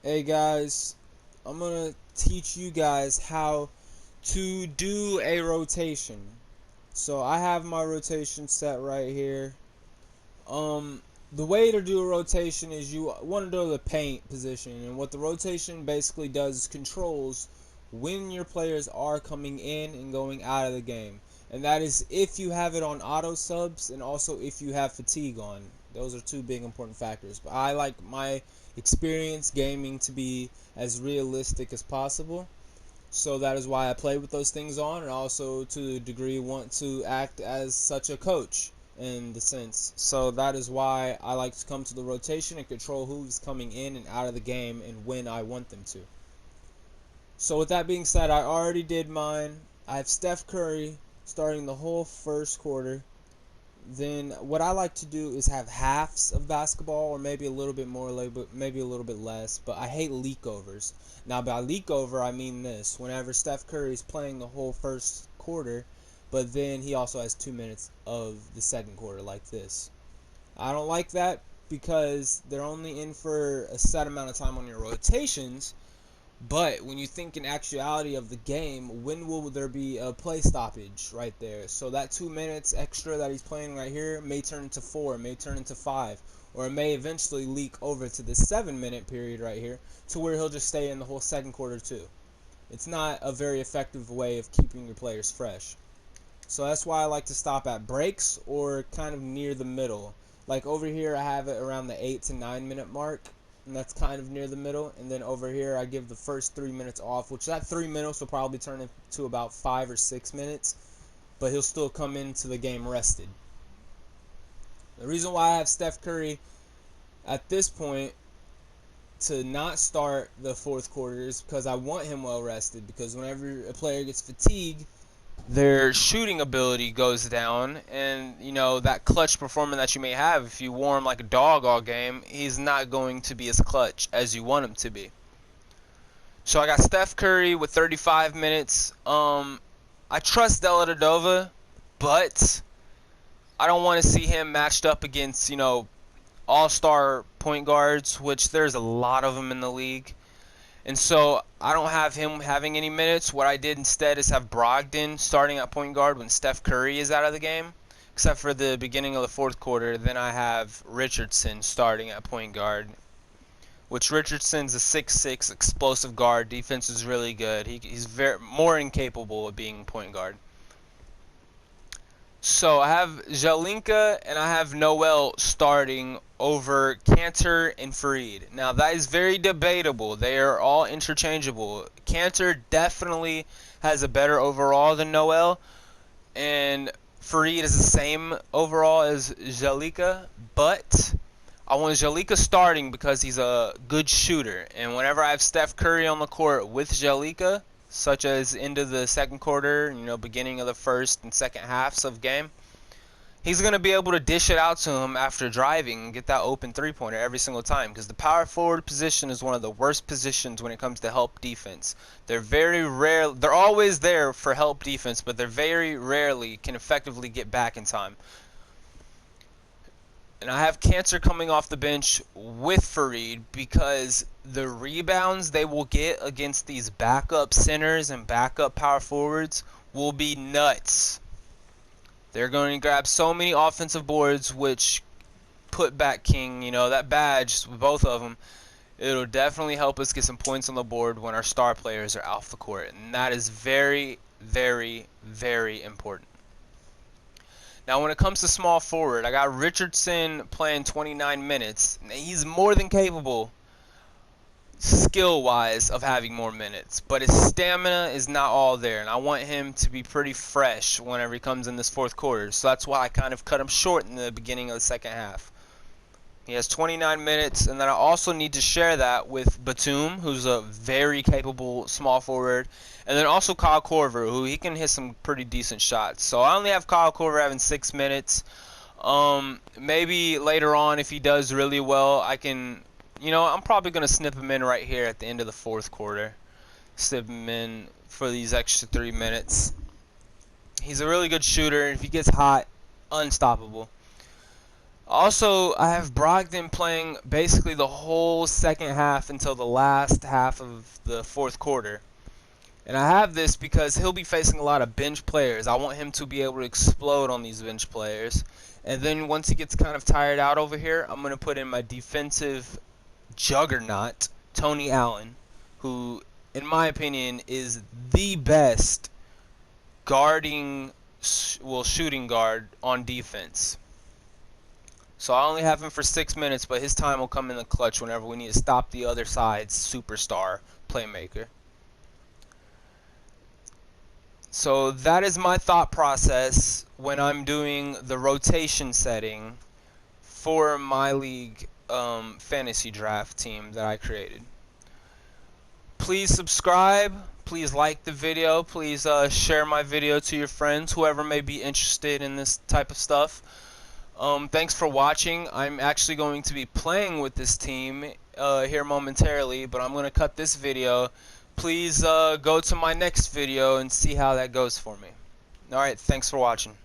Hey guys, I'm gonna teach you guys how to do a rotation. So I have my rotation set right here. Um, the way to do a rotation is you want to do the paint position, and what the rotation basically does is controls when your players are coming in and going out of the game, and that is if you have it on auto subs and also if you have fatigue on. Those are two big important factors. But I like my experience gaming to be as realistic as possible. So that is why I play with those things on, and also to a degree want to act as such a coach in the sense. So that is why I like to come to the rotation and control who's coming in and out of the game and when I want them to. So with that being said, I already did mine. I have Steph Curry starting the whole first quarter. Then what I like to do is have halves of basketball, or maybe a little bit more, maybe a little bit less. But I hate leakovers. Now by leakover I mean this: whenever Steph Curry is playing the whole first quarter, but then he also has 2 minutes of the second quarter, like this. I don't like that because they're only in for a set amount of time on your rotations, but when you think in actuality of the game, when will there be a play stoppage right there? So that 2 minutes extra that he's playing right here may turn into 4, may turn into 5, or it may eventually leak over to the 7 minute period right here to where he'll just stay in the whole second quarter too. It's not a very effective way of keeping your players fresh. So that's why I like to stop at breaks or kind of near the middle. Like over here, I have it around the 8 to 9 minute mark, and that's kind of near the middle. And then over here, I give the first 3 minutes off, which that 3 minutes will probably turn into about 5 or 6 minutes, but he'll still come into the game rested. The reason why I have Steph Curry at this point to not start the fourth quarter is because I want him well rested. Because whenever a player gets fatigued, their shooting ability goes down, and that clutch performance that you may have if you wore him like a dog all game, he's not going to be as clutch as you want him to be. So I got Steph Curry with 35 minutes. I trust Dellavedova, but I don't want to see him matched up against all-star point guards, which there's a lot of them in the league. And so I don't have him having any minutes. What I did instead is have Brogdon starting at point guard when Steph Curry is out of the game, except for the beginning of the fourth quarter. Then I have Richardson starting at point guard, which Richardson's a 6'6" explosive guard. Defense is really good. He's very more incapable of being point guard. So I have Jelinka and I have Noel starting over Cantor and Farid. Now that is very debatable. They are all interchangeable. Cantor definitely has a better overall than Noel, and Farid is the same overall as Jalika, but I want Jalika starting because he's a good shooter. And whenever I have Steph Curry on the court with Jalika, such as into the second quarter, beginning of the first and second halves of game, he's going to be able to dish it out to him after driving and get that open three-pointer every single time, because the power forward position is one of the worst positions when it comes to help defense. They're very rare. They're always there for help defense, but they're very rarely can effectively get back in time. And I have Cancer coming off the bench with Farid because the rebounds they will get against these backup centers and backup power forwards will be nuts. They're going to grab so many offensive boards, which put back King, that badge, both of them, it'll definitely help us get some points on the board when our star players are off the court. And that is very, very, very important. Now, when it comes to small forward, I got Richardson playing 29 minutes. He's more than capable, skill-wise, of having more minutes. But his stamina is not all there, and I want him to be pretty fresh whenever he comes in this fourth quarter. So that's why I kind of cut him short in the beginning of the second half. He has 29 minutes, and then I also need to share that with Batum, who's a very capable small forward, and then also Kyle Korver, who he can hit some pretty decent shots. So I only have Kyle Korver having 6 minutes. Maybe later on, if he does really well, I can, I'm probably going to snip him in right here at the end of the fourth quarter. Snip him in for these extra 3 minutes. He's a really good shooter. If he gets hot, unstoppable. Also, I have Brogdon playing basically the whole second half until the last half of the fourth quarter. And I have this because he'll be facing a lot of bench players. I want him to be able to explode on these bench players. And then once he gets kind of tired out over here, I'm going to put in my defensive juggernaut, Tony Allen, who, in my opinion, is the best shooting guard on defense. So I only have him for 6 minutes, but his time will come in the clutch whenever we need to stop the other side's superstar playmaker. So that is my thought process when I'm doing the rotation setting for my league fantasy draft team that I created. Please subscribe. Please like the video. Please share my video to your friends, whoever may be interested in this type of stuff. Thanks for watching. I'm actually going to be playing with this team here momentarily, but I'm going to cut this video. Please go to my next video and see how that goes for me. Alright, thanks for watching.